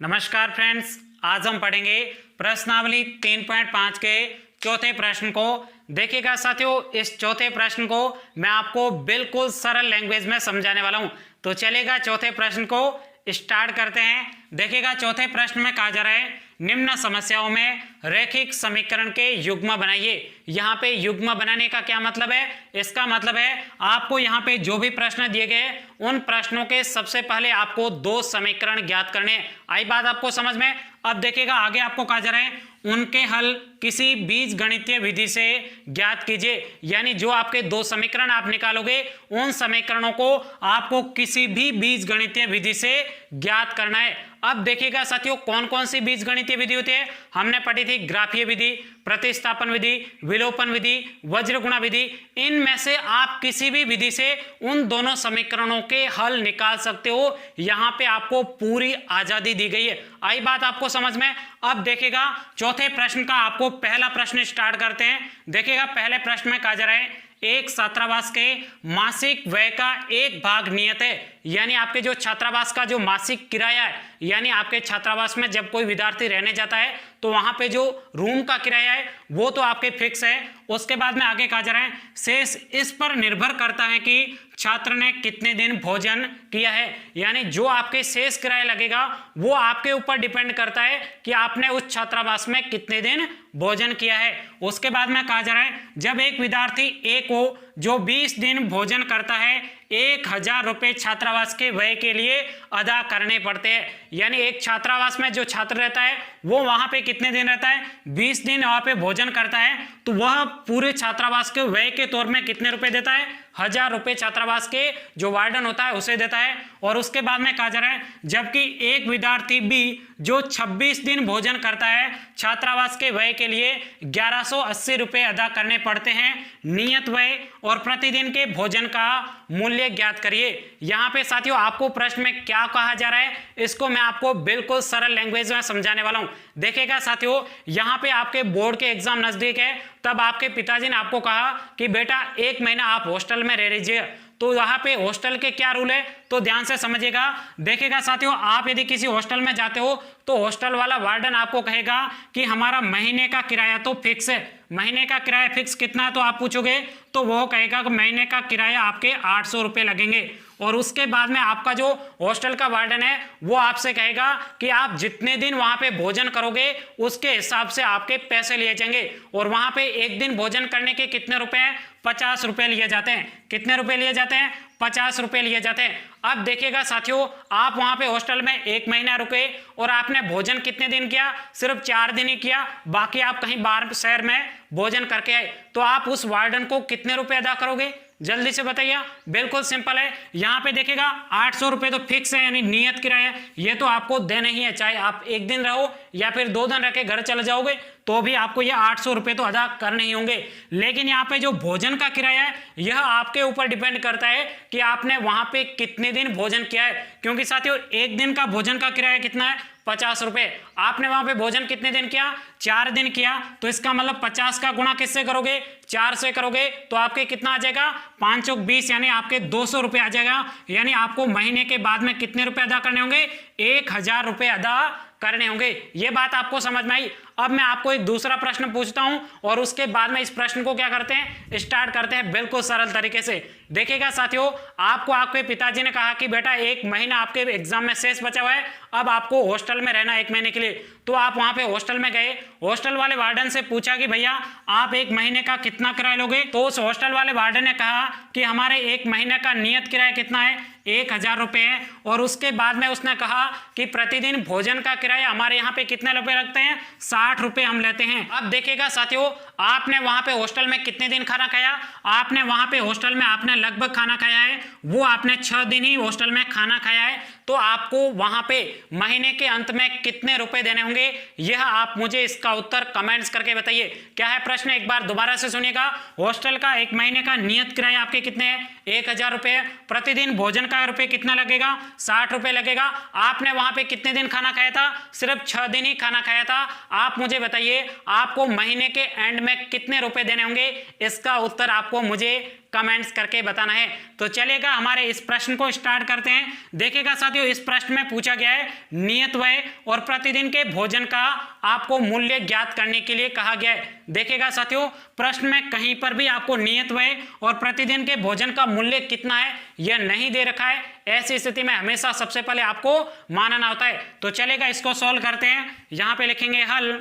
नमस्कार फ्रेंड्स, आज हम पढ़ेंगे प्रश्नावली 3.5 के चौथे प्रश्न को। देखिएगा साथियों, इस चौथे प्रश्न को मैं आपको बिल्कुल सरल लैंग्वेज में समझाने वाला हूं। तो चलेगा चौथे प्रश्न को स्टार्ट करते हैं। देखिएगा चौथे प्रश्न में कहा जा रहा है, निम्न समस्याओं में रैखिक समीकरण के युग्म बनाइए। यहाँ पे युग्म बनाने का क्या मतलब है? इसका मतलब है आपको यहाँ पे जो भी प्रश्न दिए गए उन प्रश्नों के सबसे पहले आपको दो समीकरण ज्ञात करने हैं। आई बात आपको समझ में? अब देखिएगा आगे आपको कहा जा रहा है, उनके हल किसी बीज गणितीय विधि से ज्ञात कीजिए। यानी जो आपके दो समीकरण आप निकालोगे उन समीकरणों को आपको किसी भी बीज गणितीय विधि से ज्ञात करना है। अब देखिएगा साथियों, कौन कौन सी बीज गणितीय विधि होती है? हमने पढ़ी थी ग्राफीय विधि, प्रतिस्थापन विधि, विलोपन विधि, वज्रगुणा विधि। इनमें से आप किसी भी विधि से उन दोनों समीकरणों के हल निकाल सकते हो। यहां पे आपको पूरी आजादी दी गई है। आई बात आपको समझ में? अब देखिएगा चौथे प्रश्न का आपको पहला प्रश्न स्टार्ट करते हैं। देखिएगा पहले प्रश्न में कहा जा रहा है, एक छात्रावास के मासिक व्यय का एक भाग नियत है। यानी आपके जो छात्रावास का जो मासिक किराया है, यानी आपके छात्रावास में जब कोई विद्यार्थी रहने जाता है तो वहां पे जो रूम का किराया है वो तो आपके फिक्स है। उसके बाद में आगे कहा जा रहा है, शेष इस पर निर्भर करता है कि छात्र ने कितने दिन भोजन किया है। यानी जो आपके शेष किराया लगेगा वो आपके ऊपर डिपेंड करता है कि आपने उस छात्रावास में कितने दिन भोजन किया है। उसके बाद में कहा जा रहा है, जब एक विद्यार्थी ए को जो 20 दिन भोजन करता है 1000 रुपये छात्रावास के व्यय के लिए अदा करने पड़ते हैं। यानी एक छात्रावास में जो छात्र रहता है वो वहां पे कितने दिन रहता है? 20 दिन वहां पे भोजन करता है, तो वह पूरे छात्रावास के व्यय के तौर में कितने रुपए देता है? 1000 रुपये छात्रावास के जो वार्डन होता है उसे देता है। और उसके बाद में कहा जा रहा है, जबकि एक विद्यार्थी बी जो 26 दिन भोजन करता है छात्रावास के व्यय के लिए 1180 रुपये अदा करने पड़ते हैं। नियत व्यय और प्रतिदिन के भोजन का मूल्य ज्ञात करिए। यहाँ पे साथियों आपको प्रश्न में क्या कहा जा रहा है इसको मैं आपको बिल्कुल सरल लैंग्वेज में समझाने वाला हूँ। देखिएगा साथियों, यहाँ पे आपके बोर्ड के एग्जाम नजदीक है, तब आपके पिताजी ने आपको कहा कि बेटा 1 महीना आप हॉस्टल में रह लीजिए। तो यहाँ पे हॉस्टल के क्या रूल है तो ध्यान से समझिएगा। देखिएगा साथियों, आप यदि किसी हॉस्टल में जाते हो तो हॉस्टल वाला वार्डन आपको कहेगा कि हमारा महीने का किराया तो फिक्स है। महीने का किराया फिक्स कितना है तो आप पूछोगे तो वो कहेगा कि महीने का किराया आपके 800 रुपये लगेंगे। और उसके बाद में आपका जो हॉस्टल का वार्डन है वो आपसे कहेगा कि आप जितने दिन वहां पे भोजन करोगे उसके हिसाब से आपके पैसे लिए जाएंगे। और वहां पे एक दिन भोजन करने के कितने रुपए हैं? 50 रुपये लिए जाते हैं। कितने रुपए लिए जाते हैं? 50 रुपये लिए जाते हैं। अब देखिएगा साथियों, आप वहां पे हॉस्टल में 1 महीना रुके और आपने भोजन कितने दिन किया? सिर्फ 4 दिन ही किया, बाकी आप कहीं बाहर शहर में भोजन करके आए, तो आप उस वार्डन को कितने रुपए अदा करोगे? जल्दी से बताइए। बिल्कुल सिंपल है। यहाँ पे देखिएगा 800 रुपये तो फिक्स है, यानी नियत किराया, ये तो आपको देना ही है। चाहे आप 1 दिन रहो या फिर 2 दिन रह के घर चले जाओगे तो भी आपको ये 800 रुपये तो अदा करने ही होंगे। लेकिन यहाँ पे जो भोजन का किराया है यह आपके ऊपर डिपेंड करता है कि आपने वहां पे कितने दिन भोजन किया है। क्योंकि साथियों 1 दिन का भोजन का किराया कितना है? 50 रुपये। आपने वहां पे भोजन कितने दिन किया? 4 दिन किया, तो इसका मतलब 50 का गुणा किससे करोगे? 4 से करोगे तो आपके कितना आ जाएगा? 5 चौक 20, यानी आपके 200 रुपये आ जाएगा। यानी आपको महीने के बाद में कितने रुपए अदा करने होंगे? 1000 रुपये अदा करने होंगे। ये बात आपको समझ में आई? अब मैं आपको एक दूसरा प्रश्न पूछता हूं और उसके बाद में इस प्रश्न को क्या करते हैं? स्टार्ट करते हैं बिल्कुल सरल तरीके से। देखिएगा साथियों, आपको आपके पिताजी ने कहा कि बेटा 1 महीना आपके एग्जाम में शेष बचा हुआ है, अब आपको हॉस्टल में रहना 1 महीने के लिए। तो आप वहां पे हॉस्टल में गए, हॉस्टल वाले वार्डन से पूछा कि भैया आप 1 महीने का कितना किराया लोगे? तो उस हॉस्टल वाले वार्डन ने कहा कि हमारे 1 महीने का नियत किराया कितना है? 1000 रुपये है। और उसके बाद में उसने कहा कि प्रतिदिन भोजन का किराया हमारे यहाँ पे कितने रुपए लगते हैं? 60 रुपये हम लेते हैं। अब देखिएगा साथियों, आपने वहां पे हॉस्टल में कितने दिन खाना खाया? आपने वहां पे हॉस्टल में आपने लगभग खाना खाया है, वो आपने 6 दिन ही हॉस्टल में खाना खाया है। तो आपको वहां पे महीने के अंत में कितने रुपए देने होंगे? यह आप मुझे इसका उत्तर कमेंट्स करके बताइए। क्या है प्रश्न? एक बार दोबारा से सुनिएगा। हॉस्टल का 1 महीने का नियत किराया आपके कितने हैं? 1000 रुपये। प्रतिदिन भोजन का रुपये कितना लगेगा? 60 रुपये लगेगा। आपने वहां पे कितने दिन खाना खाया था? सिर्फ 6 दिन ही खाना खाया था। आप मुझे बताइए आपको महीने के एंड में कितने रुपए देने होंगे? इसका उत्तर आपको मुझे कमेंट्स करके बताना है। तो चलेगा, हमारे इस प्रश्न को स्टार्ट करते हैं। देखिएगा साथियों, इस प्रश्न में पूछा गया है नियत व्यय और प्रतिदिन के भोजन का आपको मूल्य ज्ञात करने के लिए कहा गया है। देखिएगा साथियों, प्रश्न में कहीं पर भी आपको नियत व्यय और प्रतिदिन के भोजन का मूल्य कितना है यह नहीं दे रखा है। ऐसी स्थिति में हमेशा सबसे पहले आपको मानना होता है। तो चलेगा, इसको सॉल्व करते हैं। यहाँ पे लिखेंगे हल।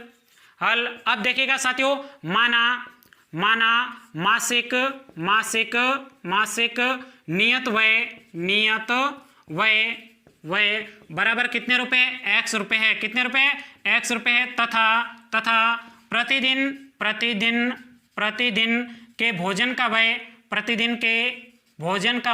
अब देखिएगा साथियों, माना मासिक नियत व्यय बराबर कितने रुपए? x रुपए है। कितने रुपए? x रुपए है। तथा प्रतिदिन के भोजन का व्यय, प्रतिदिन के भोजन का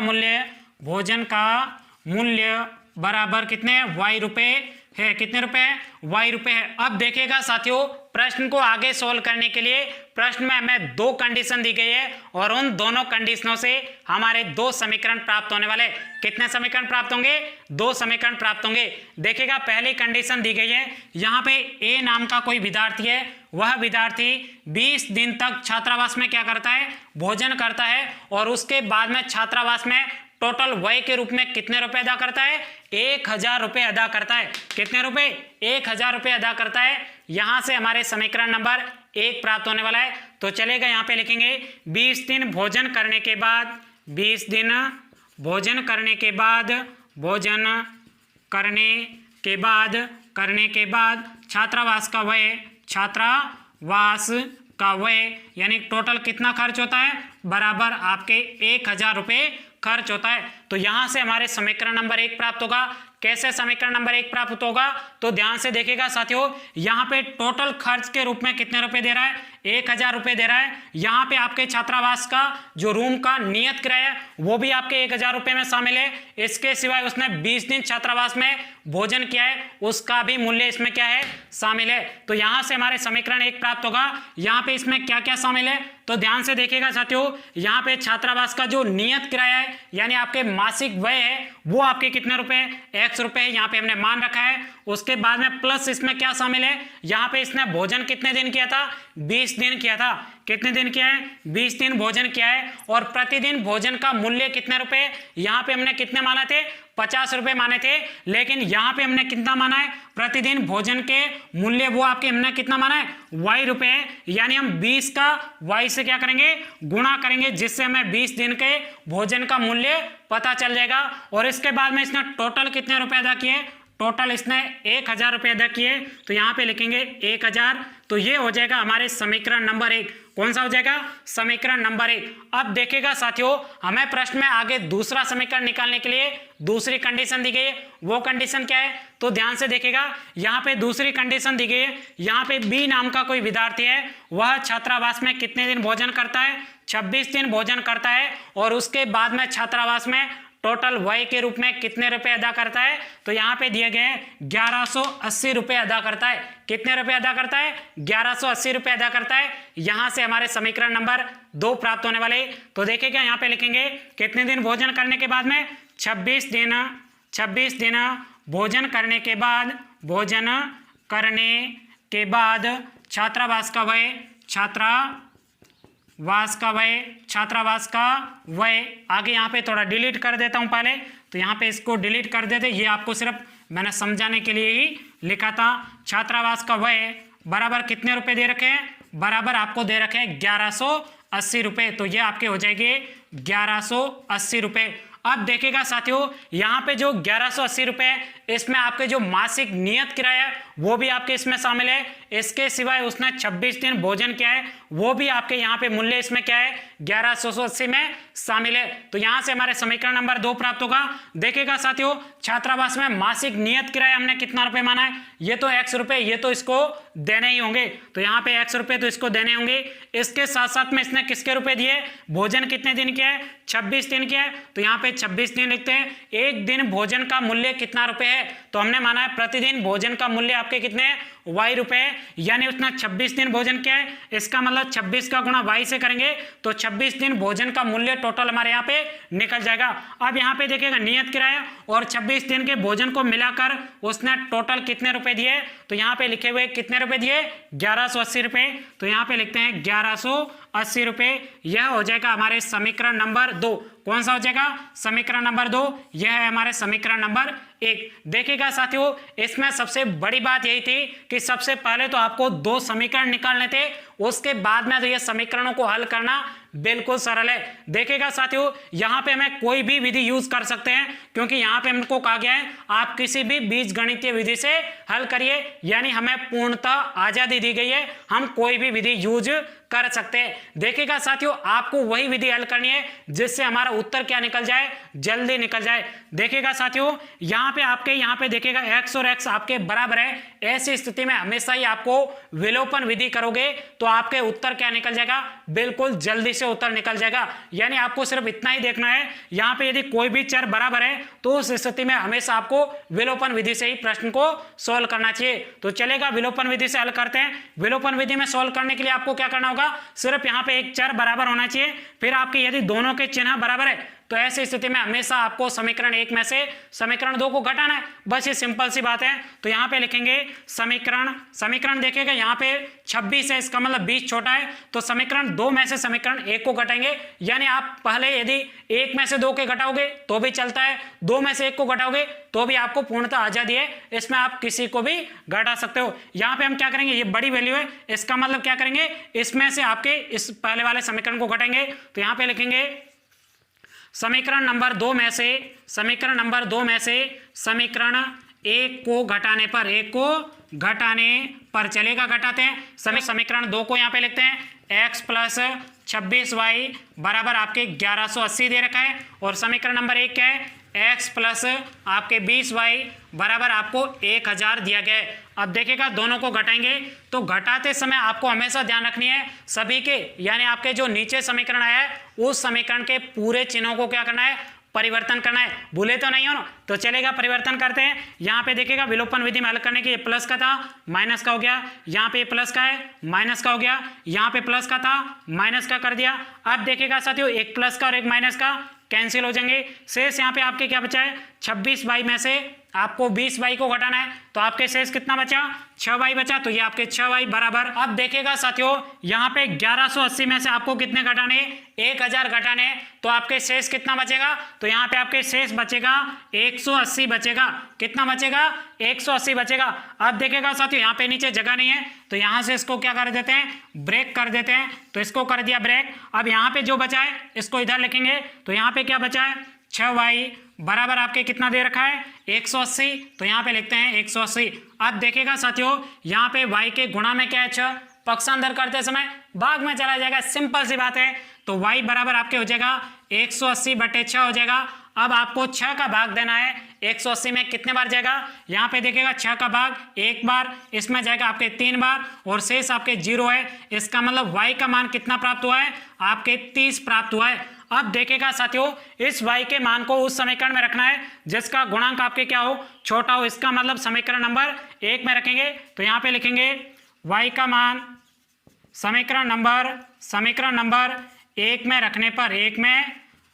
मूल्य बराबर कितने? y रुपए है। कितने रुपए? y रुपए है। अब देखिएगा साथियों, प्रश्न को आगे सोल्व करने के लिए प्रश्न में हमें दो कंडीशन दी गई है और उन दोनों कंडीशनों से हमारे दो समीकरण प्राप्त होने वाले। कितने समीकरण प्राप्त होंगे? दो समीकरण प्राप्त होंगे। देखिएगा, पहली कंडीशन दी गई है, यहाँ पे ए नाम का कोई विद्यार्थी है, वह विद्यार्थी 20 दिन तक छात्रावास में क्या करता है? भोजन करता है और उसके बाद में छात्रावास में टोटल व्यय के रूप में कितने रुपए अदा करता है? 1000 रुपए अदा करता है। कितने रुपए? 1000 रुपए अदा करता है। यहां से हमारे समीकरण नंबर 1 प्राप्त होने वाला है। तो चलेगा, यहां पे लिखेंगे 20 दिन भोजन करने के बाद, 20 दिन भोजन करने के बाद छात्रावास का व्यय यानी टोटल कितना खर्च होता है? बराबर आपके 1000 रुपए खर्च होता है। तो यहां से हमारे समीकरण नंबर 1 प्राप्त होगा। कैसे समीकरण नंबर 1 प्राप्त होगा? तो ध्यान से देखिएगा साथियों, यहाँ पे टोटल खर्च के रूप में कितने रुपए दे रहा है? 1000 रुपए दे रहा है। यहाँ पे आपके छात्रावास का जो रूम का नियत किराया है वो भी आपके 1000 रुपए में शामिल है। इसके सिवाय उसने 20 दिन छात्रावास में भोजन किया है, उसका भी मूल्य इसमें क्या है? शामिल है। तो यहाँ से हमारे समीकरण 1 प्राप्त होगा। यहाँ पे इसमें क्या क्या शामिल है? तो ध्यान से देखिएगा साथियों, यहाँ पे छात्रावास का जो नियत किराया है यानी आपके मासिक व्यय है वो आपके कितने रुपए? x रुपए है। यहाँ पे हमने मान रखा है। उसके बाद में प्लस इसमें क्या शामिल है? यहाँ पे इसने भोजन कितने दिन किया था? 20 दिन किया था। कितने दिन किया है? 20 दिन भोजन किया है। और प्रतिदिन भोजन का मूल्य कितने रुपए? यहाँ पे हमने कितने माने थे? 50 रुपए माने थे। लेकिन यहाँ पे हमने कितना माना है? प्रतिदिन भोजन के मूल्य वो आपके हमने कितना माना है? y रुपए। यानी हम 20 का y से क्या करेंगे? गुणा करेंगे, जिससे हमें 20 दिन के भोजन का मूल्य पता चल जाएगा। और इसके बाद में इसने टोटल कितने रुपए अदा किए? टोटल इसने 1000 रुपए अदा किए। तो यहाँ पे लिखेंगे 1000। तो ये हो जाएगा हमारे समीकरण नंबर 1। कौन सा हो जाएगा? समीकरण नंबर 1। अब देखिएगा साथियों, हमें प्रश्न में आगे दूसरा समीकरण निकालने के लिए दूसरी कंडीशन दी गई है। वो कंडीशन क्या है? तो ध्यान से देखिएगा, यहाँ पे दूसरी कंडीशन दी गई है। यहाँ पे बी नाम का कोई विद्यार्थी है, वह छात्रावास में कितने दिन भोजन करता है? 26 दिन भोजन करता है। और उसके बाद में छात्रावास में टोटल व्यय के रूप में कितने रुपए अदा करता है? तो यहाँ पे दिए गए 1180 रुपए अदा करता है। कितने रुपए अदा करता है? 1180 रुपए अदा करता है। यहां से हमारे समीकरण नंबर 2 प्राप्त होने वाले। तो देखिएगा, यहाँ पे लिखेंगे कितने दिन भोजन करने के बाद में? 26 दिन भोजन करने के बाद छात्रावास का व्यय आगे यहाँ पे थोड़ा डिलीट कर देता हूँ पहले। तो यहाँ पे इसको डिलीट कर देते, ये आपको सिर्फ मैंने समझाने के लिए ही लिखा था। छात्रावास का व्यय बराबर कितने रुपए दे रखे हैं? बराबर आपको दे रखे हैं 1180 रुपए। तो ये आपके हो जाएंगे 1180 रुपए। अब देखिएगा साथियों, यहाँ पे जो 1180 रुपए इसमें आपके जो मासिक नियत किराया है वो भी आपके इसमें शामिल है। इसके सिवाय उसने 26 दिन भोजन किया है, वो भी आपके यहाँ पे मूल्य इसमें क्या है? 1180 में शामिल है। तो यहाँ से हमारे समीकरण नंबर 2 प्राप्त होगा। देखिएगा साथियों, छात्रावास में मासिक नियत किराया हमने कितना रुपए माना है? ये तो x रुपए, ये तो इसको देने ही होंगे। तो यहाँ पे x रुपए तो इसको देने होंगे। इसके साथ साथ में इसने किसके रुपए दिए? भोजन कितने दिन किया है? 26 दिन किया है। तो यहाँ पे 26 दिन लिखते हैं। एक दिन भोजन का मूल्य कितना रुपए है? तो तो हमने माना है प्रतिदिन भोजन का मूल्य आपके कितने हैं, y रुपए, यानी उसने 26 दिन भोजन किया है, इसका मतलब 26 का गुणा y से करेंगे तो 26 दिन भोजन का मूल्य टोटल हमारे यहाँ पे निकल जाएगा। अब यहाँ पे देखिएगा नियत किराया और 26 दिन के भोजन को मिलाकर उसने टोटल कितने रुपए दिए, तो यहाँ पे लिखे हुए कितने रुपए दिए, 1180 रुपए। तो यहाँ पे लिखते हैं 1180 रुपए। यह हो जाएगा हमारे समीकरण नंबर 2। कौन सा हो जाएगा, समीकरण नंबर 2। यह है हमारे समीकरण नंबर 1। देखिएगा साथियों, इसमें सबसे बड़ी बात यही थी कि सबसे पहले तो आपको 2 समीकरण निकालने थे, उसके बाद में तो ये समीकरणों को हल करना बिल्कुल सरल है। देखिएगा साथियों, यहाँ पे हमें कोई भी विधि यूज कर सकते हैं, क्योंकि यहाँ पे हमको कहा गया है आप किसी भी बीजगणितीय विधि से हल करिए, यानी हमें पूर्णतः आजादी दी गई है, हम कोई भी विधि यूज कर सकते हैं। देखिएगा साथियों, आपको वही विधि हल करनी है जिससे हमारा उत्तर क्या निकल जाए, जल्दी निकल जाए। देखिएगा साथियों, यहाँ पे देखिएगा x और x आपके बराबर है, ऐसी स्थिति में हमेशा ही आपको विलोपन विधि करोगे तो आपके उत्तर क्या निकल जाएगा, बिल्कुल जल्दी से उत्तर निकल जाएगा। यानी आपको सिर्फ इतना ही देखना है, यहाँ पे यदि कोई भी चर बराबर है तो उस स्थिति में हमेशा आपको विलोपन विधि से ही प्रश्न को सोल्व करना चाहिए। तो चलेगा, विलोपन विधि से हल करते हैं। विलोपन विधि में सोल्व करने के लिए आपको क्या करना होगा, सिर्फ यहाँ पे एक चर बराबर होना चाहिए, फिर आपके यदि दोनों के चिन्ह बराबर है तो ऐसी स्थिति में हमेशा आपको समीकरण 1 में से समीकरण 2 को घटाना है, बस ये सिंपल सी बात है। तो यहाँ पे लिखेंगे समीकरण देखिएगा यहाँ पे 26 है, इसका मतलब 20 छोटा है, तो समीकरण 2 में से समीकरण 1 को घटाएंगे। यानी आप पहले यदि 1 में से 2 के घटाओगे तो भी चलता है, 2 में से 1 को घटाओगे तो भी आपको पूर्णतः आजादी है, इसमें आप किसी को भी घटा सकते हो। यहाँ पे हम क्या करेंगे, ये बड़ी वैल्यू है, इसका मतलब क्या करेंगे, इसमें से आपके इस पहले वाले समीकरण को घटाएंगे। तो यहाँ पे लिखेंगे समीकरण नंबर 2 में से समीकरण 1 को घटाने पर चलेगा, घटाते हैं। समीकरण 2 को यहाँ पे लिखते हैं x प्लस 26y बराबर आपके 1180 दे रखा है, और समीकरण नंबर 1 क्या है, x प्लस आपके 20y बराबर आपको 1000 दिया गया है। अब देखिएगा दोनों को घटाएंगे तो घटाते समय आपको हमेशा ध्यान रखनी है सभी के, यानी आपके जो नीचे समीकरण आया है उस समीकरण के पूरे चिन्हों को क्या करना है, परिवर्तन करना है, भूले तो नहीं हो ना। तो चलेगा, परिवर्तन करते हैं। यहाँ पे देखिएगा विलोपन विधि में हल करने के, ये प्लस का था माइनस का हो गया, यहाँ पे प्लस का है माइनस का हो गया, यहाँ पे प्लस का था माइनस का कर दिया। अब देखिएगा साथियों, एक प्लस का और एक माइनस का कैंसिल हो जाएंगे, शेष यहाँ पे आपके क्या बचा है, 26y में से आपको 20y को घटाना है, तो आपके शेष कितना बचा, 6y बचा, तो ये आपके 6y बराबर। अब देखिएगा साथियों, यहाँ पे 1180 में से आपको कितने घटाने, 1000 घटाने, तो आपके शेष कितना बचेगा, तो यहाँ पे आपके शेष बचेगा 180 बचेगा। कितना बचेगा, 180 बचेगा। अब देखिएगा साथियों, यहाँ पे नीचे जगह नहीं है तो यहाँ से इसको क्या कर देते हैं, ब्रेक कर देते हैं, तो इसको कर दिया ब्रेक। अब यहाँ पे जो बचा है इसको इधर लिखेंगे, तो यहाँ पे क्या बचा है, 6y बराबर आपके कितना दे रखा है, 180, तो यहाँ पे लिखते हैं 180। अब देखिएगा साथियों, यहाँ पे y के गुणा में क्या है, 6, पक्षांतर करते समय भाग में चला जाएगा, सिंपल सी बात है। तो y बराबर आपके हो जाएगा 180/6 हो जाएगा। अब आपको 6 का भाग देना है, 180 में कितने बार जाएगा, यहाँ पे देखिएगा 6 का भाग 1 बार, इसमें जाएगा आपके 3 बार, और शेष आपके 0 है। इसका मतलब y का मान कितना प्राप्त हुआ है, आपके 30 प्राप्त हुआ है। अब देखिएगा साथियों, इस y के मान को उस समीकरण में रखना है जिसका गुणांक आपके क्या हो, छोटा हो, इसका मतलब समीकरण नंबर 1 में रखेंगे। तो यहाँ पे लिखेंगे y का मान समीकरण नंबर 1 में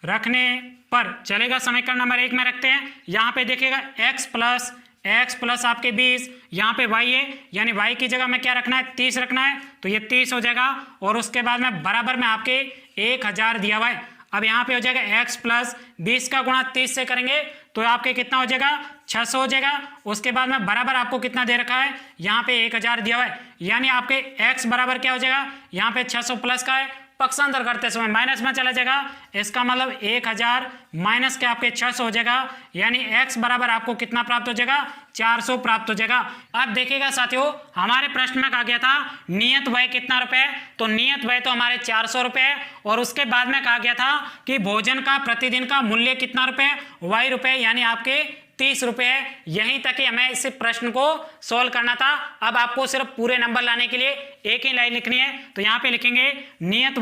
रखने पर चलेगा, समीकरण नंबर 1 में रखते हैं। यहाँ पे देखिएगा x प्लस आपके 20, यहाँ पे y है, यानी y की जगह में क्या रखना है, 30 रखना है, तो ये 30 हो जाएगा, और उसके बाद में बराबर में आपके 1000 दिया हुआ है। अब यहाँ पे हो जाएगा x प्लस 20 का गुणा 30 से करेंगे तो आपके कितना हो जाएगा, 600 हो जाएगा। उसके बाद में बराबर आपको कितना दे रखा है, यहाँ पे 1000 दिया हुआ है, यानी आपके x बराबर क्या हो जाएगा, यहाँ पे 600 प्लस का है, पक्षांतर करते समय माइनस में चला जाएगा, इसका मतलब 1000 माइनस के आपके 600 हो जाएगा, यानी x बराबर आपको कितना प्राप्त हो जाएगा, 400 प्राप्त हो जाएगा। अब देखिएगा साथियों, हमारे प्रश्न में कहा गया था नियत व्यय कितना रुपए, तो नियत व्यय तो हमारे 400 रुपए है, और उसके बाद में कहा गया था कि भोजन का प्रतिदिन का मूल्य कितना रुपए, y रुपए, यानी आपके 30 रुपए है। यहीं तक ही हमें इस प्रश्न को सोल्व करना था। अब आपको सिर्फ पूरे नंबर लाने के लिए एक ही लाइन लिखनी है, तो यहाँ पे लिखेंगे नियत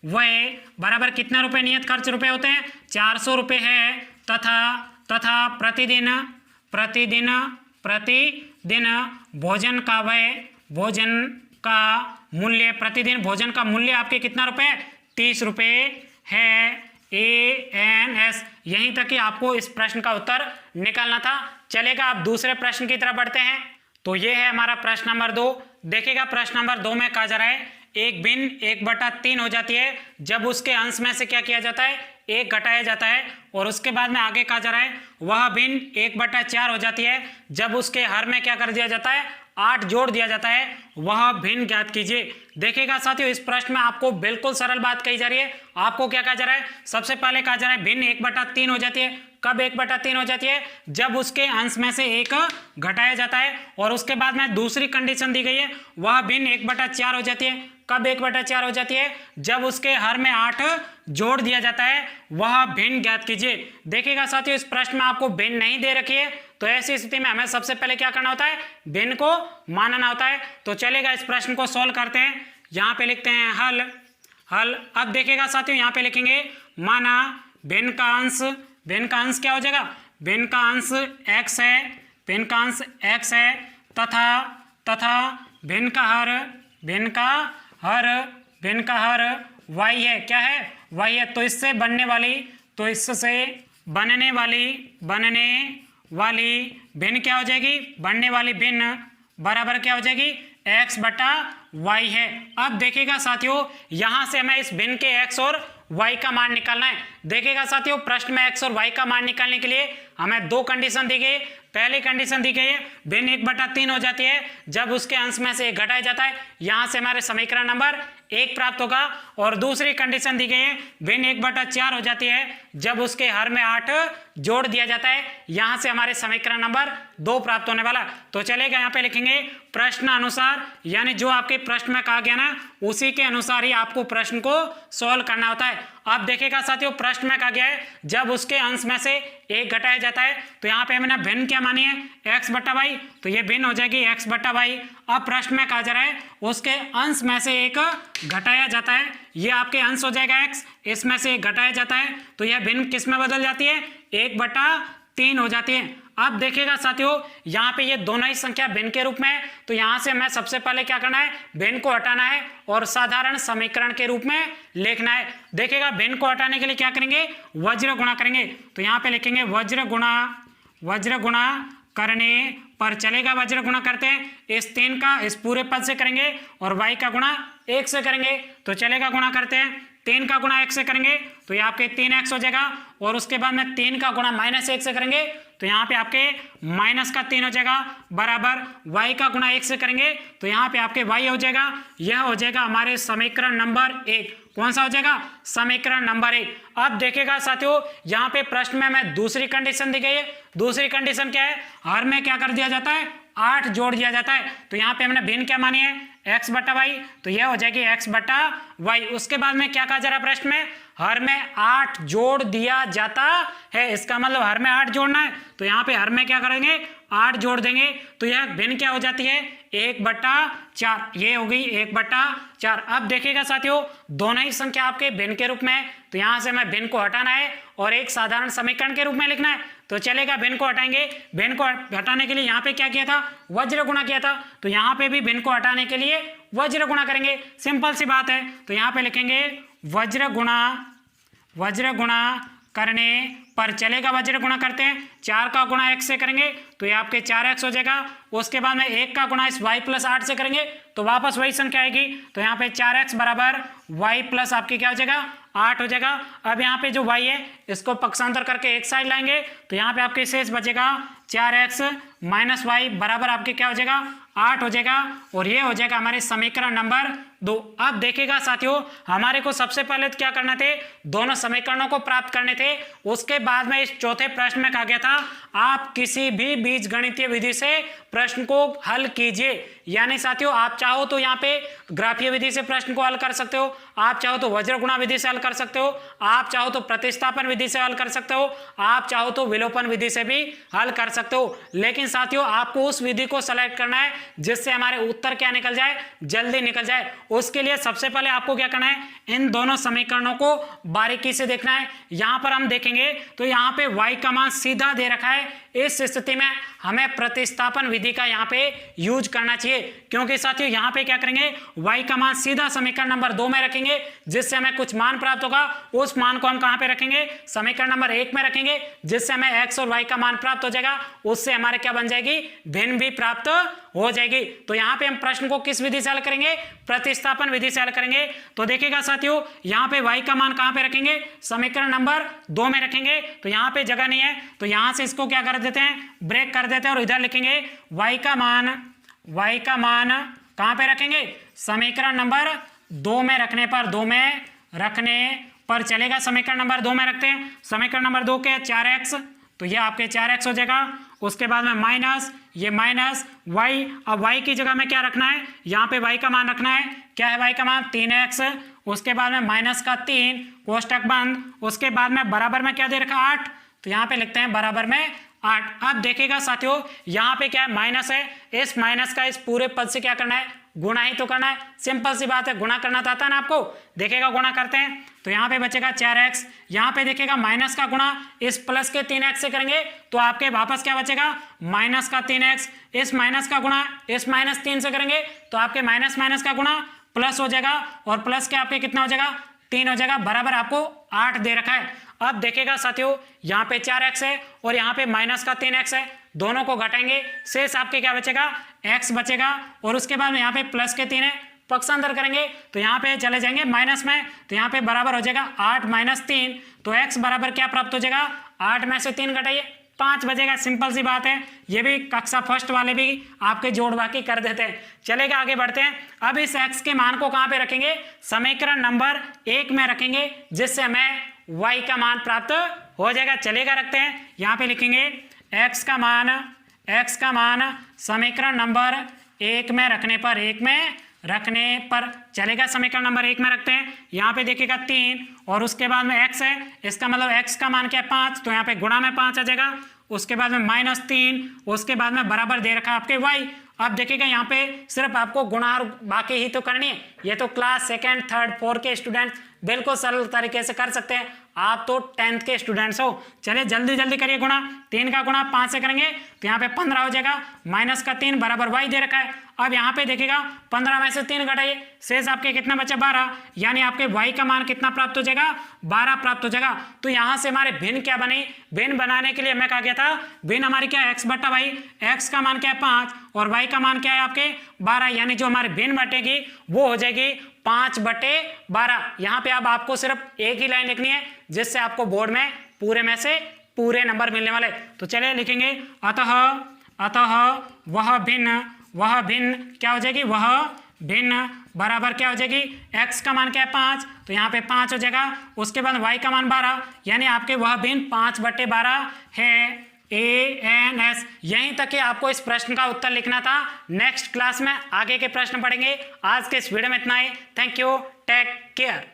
व्यय बराबर कितना रुपए, नियत खर्च रुपए होते हैं 400 रुपए है, तथा प्रतिदिन प्रतिदिन प्रतिदिन भोजन का व्यय, भोजन का मूल्य, प्रतिदिन भोजन का मूल्य आपके कितना रुपए, 30 रुपये है। ANS, यहीं तक कि आपको इस प्रश्न का उत्तर निकालना था। चलेगा, आप दूसरे प्रश्न की तरफ बढ़ते हैं। तो ये है हमारा प्रश्न नंबर 2। देखिएगा प्रश्न नंबर 2 में कहा जा रहा है एक भिन्न 1/3 हो जाती है जब उसके अंश में से क्या किया जाता है, 1 घटाया जाता है। और उसके बाद में आगे कहा जा रहा है वह भिन्न 1/4 हो जाती है जब उसके हर में क्या कर दिया जाता है, 8 जोड़ दिया जाता है। वह भिन्न ज्ञात कीजिए। देखिएगा साथियों, इस प्रश्न में आपको बिल्कुल सरल बात कही जा रही है। आपको क्या कहा जा रहा है, सबसे पहले कहा जा रहा है भिन्न 1/3 हो जाती है। कब 1/3 हो जाती है, जब उसके अंश में से 1 घटाया जाता है। और उसके बाद में दूसरी कंडीशन दी गई है वह भिन्न 1/4 हो जाती है। कब 1/4 हो जाती है, जब उसके हर में 8 जोड़ दिया जाता है। वह भिन्न ज्ञात कीजिए। देखिएगा साथियों, इस प्रश्न में आपको भिन्न नहीं दे रखी है, तो ऐसी स्थिति में हमें सबसे पहले क्या करना होता है, भिन्न को मानना होता है। तो चलेगा, इस प्रश्न को सॉल्व करते हैं। यहाँ पे लिखते हैं हल। हल अब देखिएगा साथियों, यहाँ पे लिखेंगे माना भिन्न का अंश, भिन्न का अंश क्या हो जाएगा, भिन्न का अंश x है, भिन्न का अंश x है, तथा भिन्न का हर, भिन्न का हर, भिन्न का हर y है। क्या है, y है। तो इससे बनने वाली, तो इससे बनने वाली भिन्न क्या हो जाएगी, बनने वाली भिन्न बराबर क्या हो जाएगी, x/y है। अब देखिएगा साथियों, यहां से हमें इस भिन्न के x और y का मान निकालना है। देखिएगा साथियों, प्रश्न में x और y का मान निकालने के लिए हमें 2 कंडीशन दी गई। पहली कंडीशन दी गई है भिन्न 1/3 हो जाती है जब उसके अंश में से 1 घटाया जाता है। यहां से हमारे समीकरण नंबर 1 प्राप्त होगा। और दूसरी कंडीशन दी गई है भिन्न 1/4 हो जाती है जब उसके हर में 8 जोड़ दिया जाता है। यहां से हमारे समीकरण नंबर 2 प्राप्त होने वाला। तो चलेगा, यहाँ पे लिखेंगे प्रश्न अनुसार, यानी जो आपके प्रश्न में कहा गया ना उसी के अनुसार ही आपको प्रश्न को सॉल्व करना होता है। अब देखिएगा साथियों, प्रश्न में कहा गया है जब उसके अंश में से 1 घटाया जाता है। तो यहाँ पे हमने भिन्न क्या मानी है, x/y, तो ये भिन्न हो जाएगी x/y। अब प्रश्न में कहा जा रहा है उसके अंश में से 1 घटाया जाता है। ये आपके अंश हो जाएगा x, इसमें से 1 घटाया जाता है तो यह भिन्न किस में बदल जाती है, 1/3 हो जाती है। अब देखिएगा साथियों, यहाँ पे ये दोनों ही संख्या भिन्न के रूप में है। तो यहाँ से हमें सबसे पहले क्या करना है, भिन्न को हटाना है और साधारण समीकरण के रूप में लिखना है। देखिएगा, भिन्न को हटाने के लिए क्या करेंगे, वज्र गुणा करेंगे। तो यहाँ पे लिखेंगे वज्र गुणा करने पर, चलेगा वज्र गुणा करते हैं। इस 3 का इस पूरे पद से करेंगे और y का गुणा 1 से करेंगे। तो चलेगा, गुणा करते हैं। 3 का गुणा 1 से करेंगे तो ये आपके 3x हो जाएगा। और उसके बाद में 3 का गुणा -1 से करेंगे तो यहाँ पे आपके -3 हो जाएगा, बराबर y का गुणा 1 से करेंगे तो यहाँ पे आपके y हो जाएगा। यह हो जाएगा हमारे समीकरण नंबर 1। कौन सा हो जाएगा, समीकरण नंबर 1। अब देखिएगा साथियों, यहाँ पे प्रश्न में हमें दूसरी कंडीशन दी गई है। दूसरी कंडीशन क्या है, हर में क्या कर दिया जाता है, 8 जोड़ दिया जाता है। तो यहाँ पे हमने भिन्न क्या मानी है, x/y, तो यह हो जाएगी x/y। उसके बाद में क्या कहा जा रहा है प्रश्न में, हर में 8 जोड़ दिया जाता है। इसका मतलब हर में 8 जोड़ना है। तो यहाँ पे हर में क्या करेंगे, 8 जोड़ देंगे तो यह भिन्न क्या हो जाती है, 1/4। ये हो गई 1/4। अब देखिएगा साथियों, दोनों ही संख्या आपके भिन्न के रूप में है। तो यहाँ से हमें भिन्न को हटाना है और एक साधारण समीकरण के रूप में लिखना है। तो चलेगा, भिन्न को हटाएंगे। भिन्न को हटाने के लिए यहाँ पे क्या किया था, वज्र गुणा किया था। तो यहाँ पे भी भिन्न को हटाने के लिए वज्र गुणा करेंगे। सिंपल सी बात है। तो यहाँ पे लिखेंगे वज्र गुणा करने पर, चलेगा वज्र गुणा करते हैं। 4 का गुणा x से करेंगे तो ये आपके 4x हो जाएगा। उसके बाद में 1 का गुणा इस y + 8 से करेंगे तो वापस वही संख्या आएगी। तो यहाँ पे 4x बराबर y + आपकी क्या हो जाएगा, 8 हो जाएगा। अब यहाँ पे जो y है इसको पक्षांतर करके एक साइड लाएंगे तो यहाँ पे आपके शेष बचेगा 4x - y बराबर आपके क्या हो जाएगा, 8 हो जाएगा। और ये हो जाएगा हमारे समीकरण नंबर 2। अब देखिएगा साथियों, हमारे को सबसे पहले तो क्या करना थे, दोनों समीकरणों को प्राप्त करने थे। उसके बाद में इस चौथे प्रश्न में कहा गया था आप किसी भी बीजगणितीय विधि से प्रश्न को हल कीजिए। यानी साथियों, आप चाहो तो यहाँ पे ग्राफीय विधि से प्रश्न को हल कर सकते हो, आप चाहो तो वज्र गुणा विधि से हल कर सकते हो, आप चाहो तो प्रतिस्थापन विधि से हल कर सकते हो, आप चाहो तो विलोपन विधि से भी हल कर सकते हो। लेकिन साथियों आपको उस विधि को सेलेक्ट करना है जिससे हमारे उत्तर क्या निकल जाए, जल्दी निकल जाए। उसके लिए सबसे पहले आपको क्या करना है, इन दोनों समीकरणों को बारीकी से देखना है। यहां पर हम देखेंगे तो यहां पे y का मान सीधा दे रखा है। इस स्थिति में हमें प्रतिस्थापन विधि का यहां पे यूज करना चाहिए, क्योंकि साथियों यहां पे क्या करेंगे, y का मान सीधा समीकरण नंबर 2 में रखेंगे जिससे हमें कुछ मान प्राप्त होगा। उस मान को हम कहां पे रखेंगे, समीकरण नंबर 1 में रखेंगे जिससे हमें x और y का मान प्राप्त हो जाएगा। उससे हमारे क्या बन जाएगी, भिन्न भी प्राप्त हो जाएगी। तो यहां पे हम प्रश्न को किस विधि से हल करेंगे, प्रतिस्थापन विधि से हल करेंगे। तो देखिएगा साथियों यहां पे y का मान कहां पे रखेंगे, समीकरण नंबर 2 में रखेंगे। तो यहां पे जगह नहीं है तो यहां से इसको क्या कर देते हैं, ब्रेक कर देते हैं और इधर लिखेंगे y का मान कहां पे रखेंगे, समीकरण नंबर 2 में रखने पर चलेगा। समीकरण नंबर 2 में रखते हैं। समीकरण नंबर 2 के 4x, तो ये आपके 4x हो जाएगा। उसके बाद में माइनस, ये माइनस y। अब y की जगह में क्या रखना है, यहाँ पे y का मान रखना है। क्या है y का मान, 3x। उसके बाद में माइनस का 3, कोष्टक बंद। उसके बाद में बराबर में क्या दे रखा, 8। तो यहाँ पे लिखते हैं बराबर में 8। अब देखिएगा साथियों यहाँ पे क्या है, माइनस है। इस माइनस का इस पूरे पद से क्या करना है, गुणा ही तो करना है। सिंपल सी बात है, गुणा करना तो आता है ना आपको। देखिएगा गुणा करते हैं तो यहाँ पे बचेगा 4x। यहाँ पे देखिएगा माइनस का गुणा इस प्लस के 3x से करेंगे तो आपके वापस क्या बचेगा, माइनस का 3x। इस माइनस का गुणा इस माइनस 3 से करेंगे तो आपके माइनस माइनस का गुणा प्लस हो जाएगा और प्लस के आपके कितना हो जाएगा, 3 हो जाएगा। बराबर आपको 8 दे रखा है। अब देखिएगा साथियों यहाँ पे 4x है और यहाँ पे माइनस का 3x है। दोनों को घटाएंगे, शेष आपके क्या बचेगा, x बचेगा। और उसके बाद में यहाँ पे प्लस के 3 है, पक्षांतर करेंगे तो यहाँ पे चले जाएंगे माइनस में। तो यहाँ पे बराबर हो जाएगा 8 माइनस 3। तो x बराबर क्या प्राप्त हो जाएगा, 8 में से 3 घटाइए 5 बचेगा। सिंपल सी बात है, ये भी कक्षा फर्स्ट वाले भी आपके जोड़ बाकी कर देते हैं। चलेगा, आगे बढ़ते हैं। अब इस x के मान को कहाँ पे रखेंगे, समीकरण नंबर 1 में रखेंगे जिससे हमें y का मान प्राप्त हो जाएगा। चलेगा, रखते हैं। यहाँ पे लिखेंगे x का मान समीकरण नंबर 1 में रखने पर चलेगा। समीकरण नंबर 1 में रखते हैं। यहाँ पे देखिएगा 3 और उसके बाद में x है, इसका मतलब x का मान क्या है, 5। तो यहाँ पे गुणा में 5 आ जाएगा। उसके बाद में माइनस 3, उसके बाद में बराबर दे रखा है आपके y। अब देखिएगा यहाँ पे सिर्फ आपको गुणा और बाकी ही तो करनी है। ये तो क्लास 2nd, 3rd, 4 के स्टूडेंट बिल्कुल सरल तरीके से कर सकते हैं। आप तो 10th के स्टूडेंट्स हो। चलिए जल्दी जल्दी करिए गुणा। 3 का गुणा 5 से करेंगे तो यहाँ पे 15 हो जाएगा। माइनस का 3 बराबर y दे रखा है। अब यहाँ पे देखिएगा 15 में से 3 घटाइए, शेष आपके कितना बचा, 12। यानी आपके y का मान कितना प्राप्त हो जाएगा, 12 प्राप्त हो जाएगा। तो यहाँ से हमारे भिन्न क्या बनी, भिन्न बनाने के लिए मैं कहा गया था भिन्न हमारी क्या है, x बटा y। x का मान क्या है, 5 और y का मान क्या है आपके 12। यानी जो हमारी भिन्न बटेगी वो हो जाएगी 5/12। यहाँ पे अब आपको सिर्फ एक ही लाइन लिखनी है जिससे आपको बोर्ड में पूरे में से पूरे नंबर मिलने वाले। तो चलिए लिखेंगे अतः वह भिन्न क्या हो जाएगी, वह भिन्न बराबर क्या हो जाएगी, x का मान क्या है, 5। तो यहाँ पे 5 हो जाएगा। उसके बाद y का मान 12, यानी आपके वह भिन्न 5/12 है। ANS। यहीं तक कि आपको इस प्रश्न का उत्तर लिखना था। नेक्स्ट क्लास में आगे के प्रश्न पढ़ेंगे। आज के इस वीडियो में इतना ही। Thank you, take care.